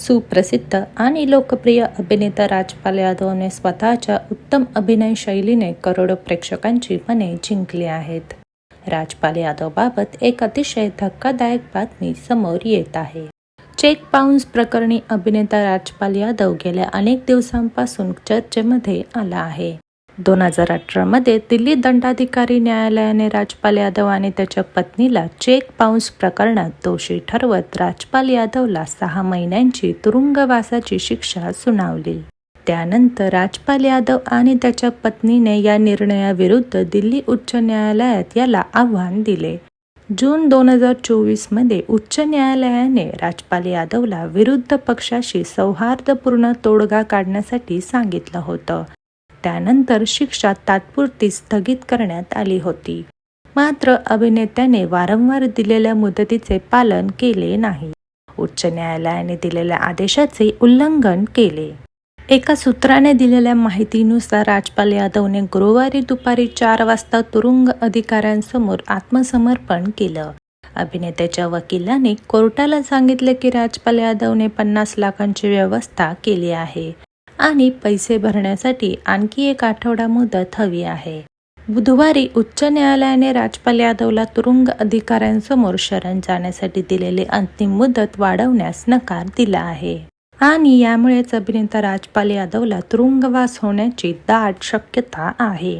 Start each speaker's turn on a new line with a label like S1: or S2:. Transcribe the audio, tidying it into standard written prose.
S1: सुप्रसिद्ध आणि लोकप्रिय अभिनेता राजपाल यादवने स्वतःच्या उत्तम अभिनय शैलीने करोडो प्रेक्षकांची मने जिंकली आहेत. राजपाल यादवबाबत एक अतिशय धक्कादायक बातमी समोर येत आहे. चेक बाउन्स प्रकरणी अभिनेता राजपाल यादव गेल्या अनेक दिवसांपासून चर्चेमध्ये आला आहे. 2018 मध्ये दिल्ली दंडाधिकारी न्यायालयाने राजपाल यादव आणि त्याच्या पत्नीला चेक बाउन्स प्रकरणात दोषी ठरवत राजपाल यादवला 6 महिन्यांची तुरुंगवासाची शिक्षा सुनावली. त्यानंतर राजपाल यादव आणि त्याच्या पत्नीने या निर्णयाविरुद्ध दिल्ली उच्च न्यायालयात याला आव्हान दिले. जून 2024 मध्ये उच्च न्यायालयाने राजपाल यादवला विरुद्ध पक्षाशी सौहार्दपूर्ण तोडगा काढण्यासाठी सांगितलं होतं. त्यानंतर शिक्षा तात्पुरती स्थगित करण्यात आली होती. मात्र अभिनेत्याने वारंवार दिलेल्या मुदतीचे पालन केले नाही. उच्च न्यायालयाने दिलेल्या आदेशाचे उल्लंघन केले. एका सूत्राने दिलेल्या माहितीनुसार राजपाल यादवने गुरुवारी दुपारी 4 वाजता तुरुंग अधिकाऱ्यांसमोर आत्मसमर्पण केलं. अभिनेत्याच्या वकिलांनी कोर्टाला सांगितले की राजपाल यादवने 50 लाखांची व्यवस्था केली आहे आणि पैसे भरण्यासाठी आणखी 1 आठवडा मुदत हवी आहे. बुधवारी उच्च न्यायालयाने राजपाल यादवला तुरुंग अधिकाऱ्यांसमोर शरण जाण्यासाठी दिलेली अंतिम मुदत वाढवण्यास नकार दिला आहे आणि यामुळेच अभिनेता राजपाल यादवला तुरुंगवास होण्याची दाट शक्यता आहे.